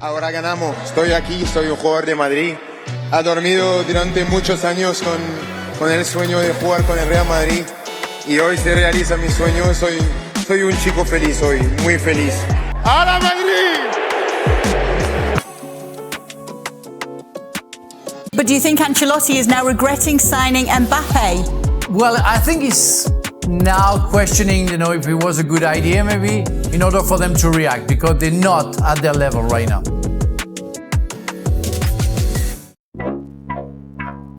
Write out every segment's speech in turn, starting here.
Ahora ganamos. Estoy aquí, soy un jugador de Madrid. Ha dormido durante muchos años con el sueño de jugar con el Real Madrid. Y hoy se realiza mi sueño. Soy un chico feliz hoy, muy feliz. ¡Ahora Madrid! But do you think Ancelotti is now regretting signing Mbappe? Well, I think he's now questioning, if it was a good idea maybe, in order for them to react, because they're not at their level right now.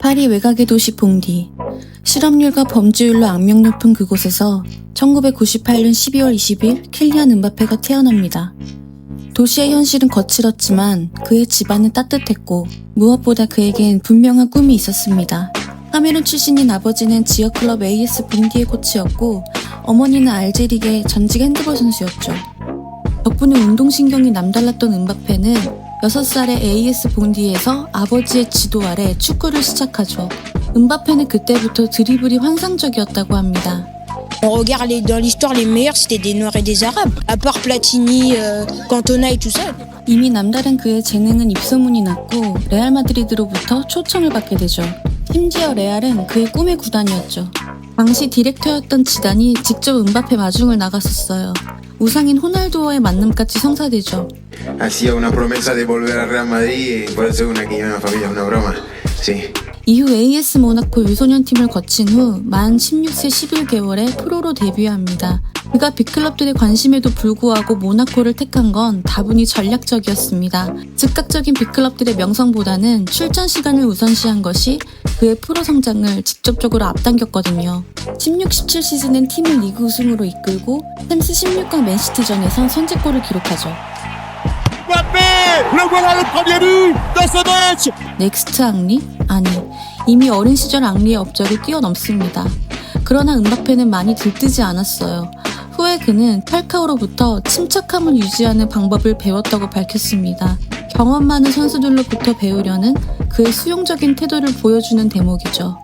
파리 외곽의 도시 봉디. 실업률과 범죄율로 악명 높은 그곳에서 1998년 12월 20일 킬리안 음바페가 태어납니다. 도시의 현실은 거칠었지만 그의 집안은 따뜻했고 무엇보다 그에겐 분명한 꿈이 있었습니다. 카메룬 출신인 아버지는 지역 클럽 AS 봉디의 코치였고 어머니는 알제리계 전직 핸드볼 선수였죠. 덕분에 운동신경이 남달랐던 음바페는 6살의 AS 봉디에서 아버지의 지도 아래 축구를 시작하죠. 음바페는 그때부터 드리블이 환상적이었다고 합니다. On regarde dans l'histoire, les meilleurs c'était des Noirs et des Arabes. À part Platini, Cantona et tout ça. 이미 남다른 그의 재능은 입소문이 났고 레알 마드리드로부터 초청을 받게 되죠. 심지어 레알은 그의 꿈의 구단이었죠. 당시 디렉터였던 지단이 직접 음바페 마중을 나갔었어요. 우상인 호날두와의 만남까지 성사되죠. Hacía una promesa de volver al Real Madrid y por eso una que llama familia, una broma. Sí. 이후 AS 모나코 유소년팀을 거친 후 만 16세 11개월에 프로로 데뷔합니다. 그가 빅클럽들의 관심에도 불구하고 모나코를 택한 건 다분히 전략적이었습니다. 즉각적인 빅클럽들의 명성보다는 출전 시간을 우선시한 것이 그의 프로 성장을 직접적으로 앞당겼거든요. 16-17 시즌엔 팀을 리그 우승으로 이끌고 템스 16강 맨시티전에선 선제골을 기록하죠. 넥스트 앙리? 아니, 이미 어린 시절 앙리의 업적을 뛰어넘습니다. 그러나 음바페는 많이 들뜨지 않았어요. 후에 그는 팔카오로부터 침착함을 유지하는 방법을 배웠다고 밝혔습니다. 경험 많은 선수들로부터 배우려는 그의 수용적인 태도를 보여주는 대목이죠.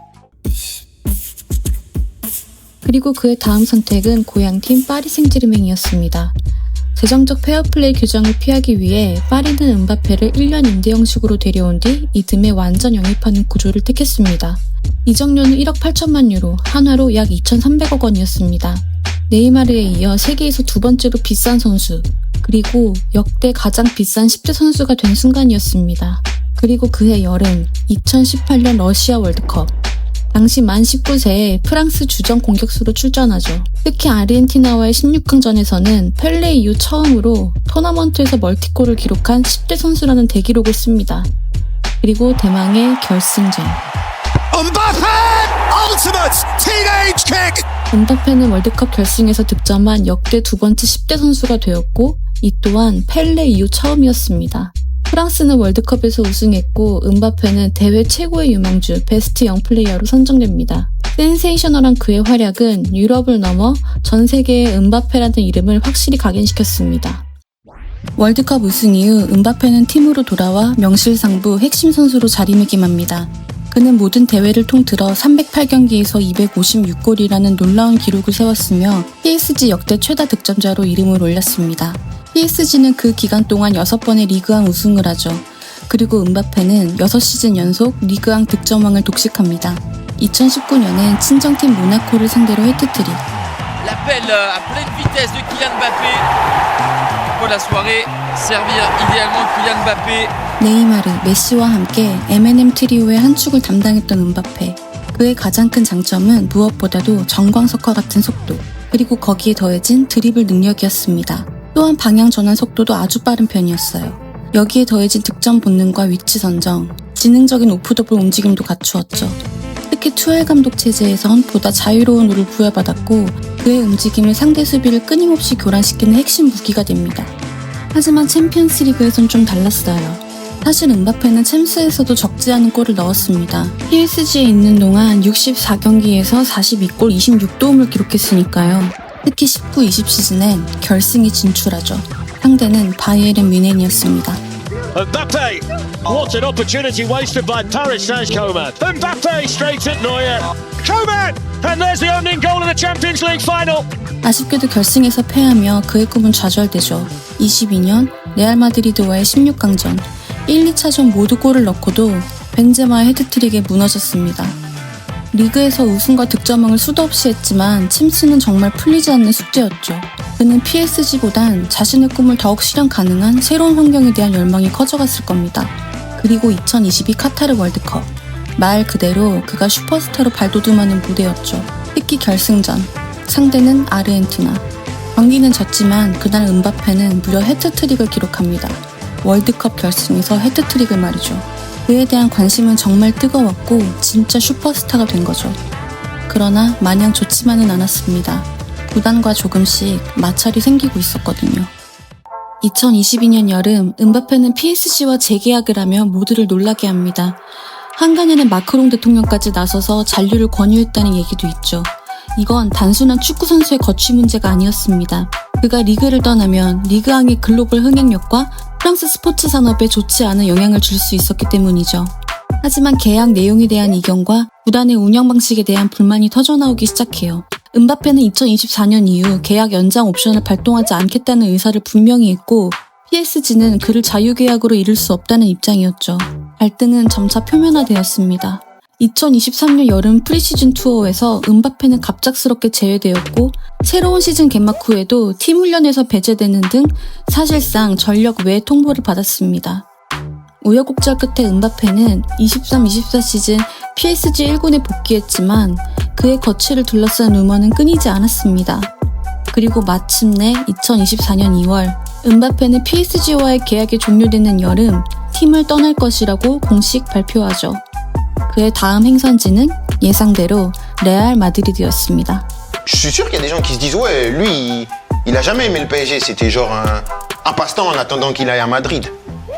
그리고 그의 다음 선택은 고향팀 파리 생제르맹이었습니다. 재정적 페어플레이 규정을 피하기 위해 파리는 음바페를 1년 임대 형식으로 데려온 뒤 이듬해 완전 영입하는 구조를 택했습니다. 이적료는 1억 8천만 유로, 한화로 약 2,300억 원이었습니다. 네이마르에 이어 세계에서 두 번째로 비싼 선수, 그리고 역대 가장 비싼 10대 선수가 된 순간이었습니다. 그리고 그해 여름, 2018년 러시아 월드컵. 당시 만 19세에 프랑스 주전 공격수로 출전하죠. 특히 아르헨티나와의 16강전에서는 펠레 이후 처음으로 토너먼트에서 멀티골을 기록한 10대 선수라는 대기록을 씁니다. 그리고 대망의 결승전. 음바페는 월드컵 결승에서 득점한 역대 두 번째 10대 선수가 되었고 이 또한 펠레 이후 처음이었습니다. 프랑스는 월드컵에서 우승했고 음바페는 대회 최고의 유망주 베스트 영 플레이어로 선정됩니다. 센세이셔널한 그의 활약은 유럽을 넘어 전 세계에 음바페라는 이름을 확실히 각인시켰습니다. 월드컵 우승 이후 음바페는 팀으로 돌아와 명실상부 핵심 선수로 자리매김합니다. 그는 모든 대회를 통틀어 308경기에서 256골이라는 놀라운 기록을 세웠으며 PSG 역대 최다 득점자로 이름을 올렸습니다. PSG는 그 기간 동안 6번의 리그왕 우승을 하죠. 그리고 음바페는 6시즌 연속 리그왕 득점왕을 독식합니다. 2019년엔 친정팀 모나코를 상대로 해트트릭. L'appel à pleine vitesse de Kylian Mbappé. Pour la soirée, servir idéalement Kylian Mbappé. 네이마르, 메시와 함께 M&M 트리오의 한 축을 담당했던 음바페. 그의 가장 큰 장점은 무엇보다도 정광석과 같은 속도, 그리고 거기에 더해진 드리블 능력이었습니다. 또한 방향 전환 속도도 아주 빠른 편이었어요. 여기에 더해진 득점 본능과 위치 선정, 지능적인 오프더볼 움직임도 갖추었죠. 특히 투엘 감독 체제에선 보다 자유로운 룰을 부여받았고 그의 움직임을 상대 수비를 끊임없이 교란시키는 핵심 무기가 됩니다. 하지만 챔피언스 리그에선 좀 달랐어요. 사실 음바페는 챔스에서도 적지 않은 골을 넣었습니다. PSG에 있는 동안 64경기에서 42골 26도움을 기록했으니까요. 특히 19-20 시즌엔 결승에 진출하죠. 상대는 바이에른 뮌헨이었습니다. Mbappe! What an opportunity wasted by Paris Saint-Germain. Mbappe straight at Neuer. Coman! And there's the opening goal of the Champions League final. 아쉽게도 결승에서 패하며 그의 꿈은 좌절되죠. 22년 레알 마드리드와의 16강전 1, 2차전 모두 골을 넣고도 벤제마의 헤드트릭에 무너졌습니다. 리그에서 우승과 득점왕을 수도 없이 했지만 침스는 정말 풀리지 않는 숙제였죠. 그는 PSG보단 자신의 꿈을 더욱 실현 가능한 새로운 환경에 대한 열망이 커져갔을 겁니다. 그리고 2022 카타르 월드컵. 말 그대로 그가 슈퍼스타로 발돋움하는 무대였죠. 특히 결승전. 상대는 아르헨티나. 경기는 졌지만 그날 은바페는 무려 헤트트릭을 기록합니다. 월드컵 결승에서 헤트트릭을 말이죠. 그에 대한 관심은 정말 뜨거웠고 진짜 슈퍼스타가 된 거죠. 그러나 마냥 좋지만은 않았습니다. 구단과 조금씩 마찰이 생기고 있었거든요. 2022년 여름 은바페는 PSG와 재계약을 하며 모두를 놀라게 합니다. 한간에는 마크롱 대통령까지 나서서 잔류를 권유했다는 얘기도 있죠. 이건 단순한 축구선수의 거취 문제가 아니었습니다. 그가 리그를 떠나면 리그왕의 글로벌 흥행력과 프랑스 스포츠 산업에 좋지 않은 영향을 줄 수 있었기 때문이죠. 하지만 계약 내용에 대한 이견과 구단의 운영 방식에 대한 불만이 터져나오기 시작해요. 은바페는 2024년 이후 계약 연장 옵션을 발동하지 않겠다는 의사를 분명히 했고 PSG는 그를 자유계약으로 이룰 수 없다는 입장이었죠. 갈등은 점차 표면화되었습니다. 2023년 여름 프리시즌 투어에서 은바페는 갑작스럽게 제외되었고 새로운 시즌 개막 후에도 팀 훈련에서 배제되는 등 사실상 전력 외 통보를 받았습니다. 우여곡절 끝에 은바페는 23-24 시즌 PSG 1군에 복귀했지만 그의 거취를 둘러싼 루머는 끊이지 않았습니다. 그리고 마침내 2024년 2월 은바페는 PSG와의 계약이 종료되는 여름 팀을 떠날 것이라고 공식 발표하죠. 그의 다음 행선지는 예상대로 레알 마드리드였습니다. Je suis sûr qu'il y a des gens qui se disent ouais, lui, il a jamais aimé le PSG, c'était genre un passe-temps en attendant qu'il aille à Madrid.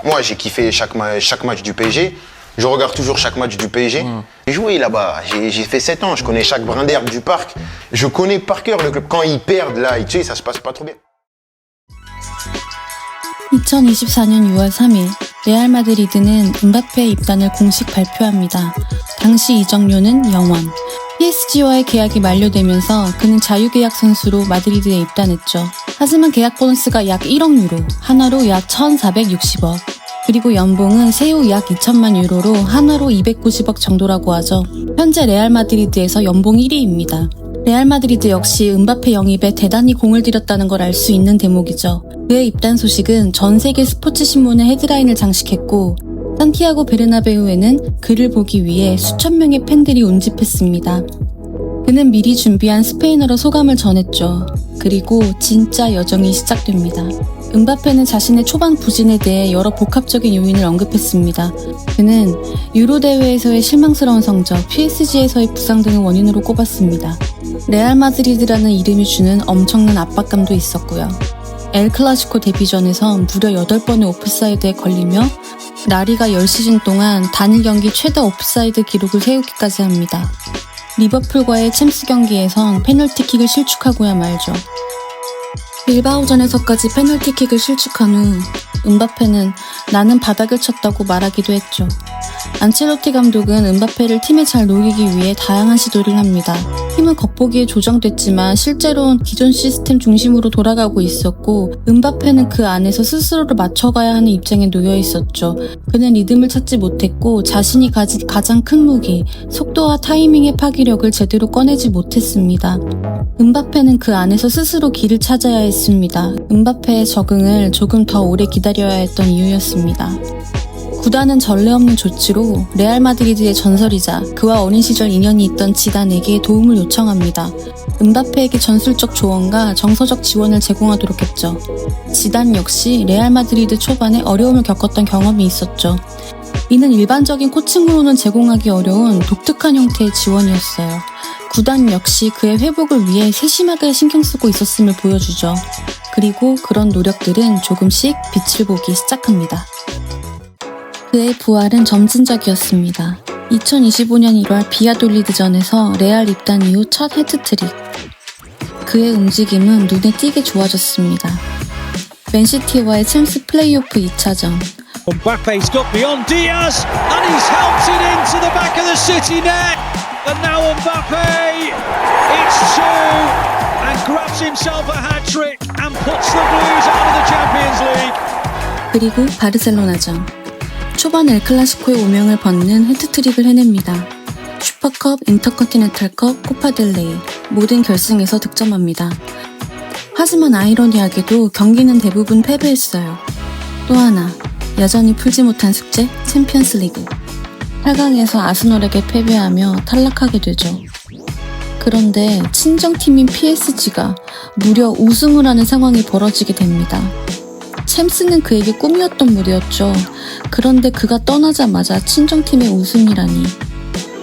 Moi, j'ai kiffé chaque match du PSG. Je regarde toujours chaque match du PSG. J'ai joué là-bas, j'ai fait 7 ans, je connais chaque brin d'herbe du parc. Je connais par cœur le club. Quand ils perdent là, tu sais, ça se passe pas trop bien. 2024년 6월 3일 레알 마드리드는 은바페의 입단을 공식 발표합니다. 당시 이적료는 0원. PSG와의 계약이 만료되면서 그는 자유계약 선수로 마드리드에 입단했죠. 하지만 계약 보너스가 약 1억 유로, 하나로 약 1,460억. 그리고 연봉은 세후 약 2천만 유로로 하나로 290억 정도라고 하죠. 현재 레알 마드리드에서 연봉 1위입니다. 레알 마드리드 역시 은바페 영입에 대단히 공을 들였다는 걸 알 수 있는 대목이죠. 그의 입단 소식은 전 세계 스포츠 신문의 헤드라인을 장식했고 산티아고 베르나베우에는 그를 보기 위해 수천 명의 팬들이 운집했습니다. 그는 미리 준비한 스페인어로 소감을 전했죠. 그리고 진짜 여정이 시작됩니다. 은바페는 자신의 초반 부진에 대해 여러 복합적인 요인을 언급했습니다. 그는 유로 대회에서의 실망스러운 성적, PSG에서의 부상 등을 원인으로 꼽았습니다. 레알 마드리드라는 이름이 주는 엄청난 압박감도 있었고요. 엘 클라시코 데뷔전에서 무려 8번의 오프사이드에 걸리며 라리가 10시즌 동안 단일 경기 최다 오프사이드 기록을 세우기까지 합니다. 리버풀과의 챔스 경기에선 페널티킥을 실축하고야 말죠. 빌바오전에서까지 페널티킥을 실축한 후 은바페는 나는 바닥을 쳤다고 말하기도 했죠. 안첼로티 감독은 은바페를 팀에 잘 녹이기 위해 다양한 시도를 합니다. 팀은 겉보기에 조정됐지만 실제로는 기존 시스템 중심으로 돌아가고 있었고 은바페는 그 안에서 스스로를 맞춰가야 하는 입장에 놓여 있었죠. 그는 리듬을 찾지 못했고 자신이 가진 가장 큰 무기, 속도와 타이밍의 파기력을 제대로 꺼내지 못했습니다. 은바페는 그 안에서 스스로 길을 찾아야 했습니다. 은바페의 적응을 조금 더 오래 기다려야 했던 이유였습니다. 구단은 전례 없는 조치로 레알 마드리드의 전설이자 그와 어린 시절 인연이 있던 지단에게 도움을 요청합니다. 은바페에게 전술적 조언과 정서적 지원을 제공하도록 했죠. 지단 역시 레알 마드리드 초반에 어려움을 겪었던 경험이 있었죠. 이는 일반적인 코칭으로는 제공하기 어려운 독특한 형태의 지원이었어요. 구단 역시 그의 회복을 위해 세심하게 신경 쓰고 있었음을 보여주죠. 그리고 그런 노력들은 조금씩 빛을 보기 시작합니다. 그의 부활은 점진적이었습니다. 2025년 1월 비아돌리드전에서 레알 입단 이후 첫 헤트트릭. 그의 움직임은 눈에 띄게 좋아졌습니다. 맨시티와의 챔스 플레이오프 2차전. Mbappe's got beyond Diaz and he's helped it into the back of the City net. And now Mbappe, it's two, and grabs himself a hat-trick and puts the Blues out of the Champions League. 그리고 바르셀로나전. 초반 엘클라시코의 오명을 벗는 헤트트릭을 해냅니다. 슈퍼컵, 인터컨티넨탈컵, 코파델레이 모든 결승에서 득점합니다. 하지만 아이러니하게도 경기는 대부분 패배했어요. 또 하나, 여전히 풀지 못한 숙제, 챔피언스 리그. 8강에서 아스널에게 패배하며 탈락하게 되죠. 그런데 친정팀인 PSG가 무려 우승을 하는 상황이 벌어지게 됩니다. 챔스는 그에게 꿈이었던 무대였죠. 그런데 그가 떠나자마자 친정팀의 우승이라니.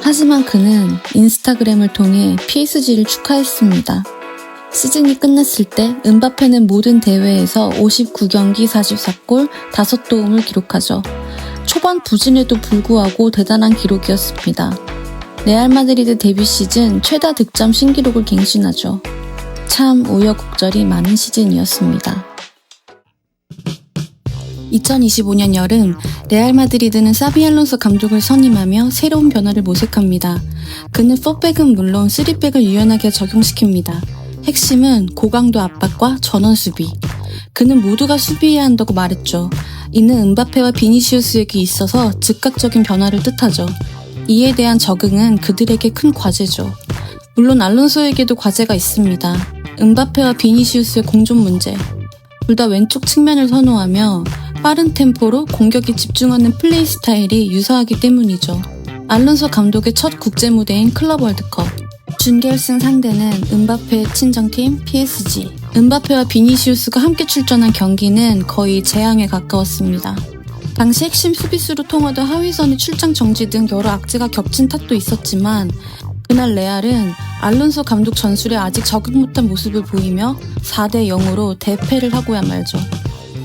하지만 그는 인스타그램을 통해 PSG를 축하했습니다. 시즌이 끝났을 때 은바페는 모든 대회에서 59경기 44골 5도움을 기록하죠. 초반 부진에도 불구하고 대단한 기록이었습니다. 레알 마드리드 데뷔 시즌 최다 득점 신기록을 갱신하죠. 참 우여곡절이 많은 시즌이었습니다. 2025년 여름 레알 마드리드는 사비 알론소 감독을 선임하며 새로운 변화를 모색합니다. 그는 4백은 물론 3백을 유연하게 적용시킵니다. 핵심은 고강도 압박과 전원 수비. 그는 모두가 수비해야 한다고 말했죠. 이는 은바페와 비니시우스에게 있어서 즉각적인 변화를 뜻하죠. 이에 대한 적응은 그들에게 큰 과제죠. 물론 알론소에게도 과제가 있습니다. 은바페와 비니시우스의 공존 문제. 둘 다 왼쪽 측면을 선호하며 빠른 템포로 공격에 집중하는 플레이 스타일이 유사하기 때문이죠. 알론소 감독의 첫 국제 무대인 클럽 월드컵. 준결승 상대는 은바페의 친정팀 PSG. 은바페와 비니시우스가 함께 출전한 경기는 거의 재앙에 가까웠습니다. 당시 핵심 수비수로 통하던 하위선의 출장 정지 등 여러 악재가 겹친 탓도 있었지만 그날 레알은 알론소 감독 전술에 아직 적응 못한 모습을 보이며 4대 0으로 대패를 하고야 말죠.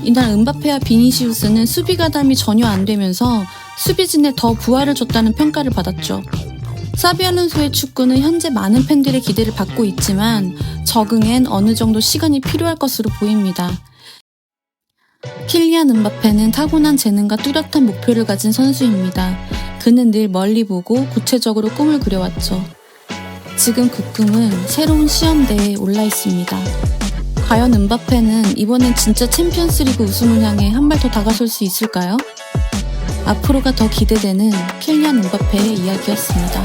이날 은바페와 비니시우스는 수비 가담이 전혀 안 되면서 수비진에 더 부활을 줬다는 평가를 받았죠. 사비 알론소의 축구는 현재 많은 팬들의 기대를 받고 있지만 적응엔 어느 정도 시간이 필요할 것으로 보입니다. 킬리안 은바페는 타고난 재능과 뚜렷한 목표를 가진 선수입니다. 그는 늘 멀리 보고 구체적으로 꿈을 그려왔죠. 지금 그 꿈은 새로운 시험대에 올라 있습니다. 과연 은바페는 이번엔 진짜 챔피언스리그 우승을 향해 한 발 더 다가설 수 있을까요? 앞으로가 더 기대되는 킬리안 은바페의 이야기였습니다.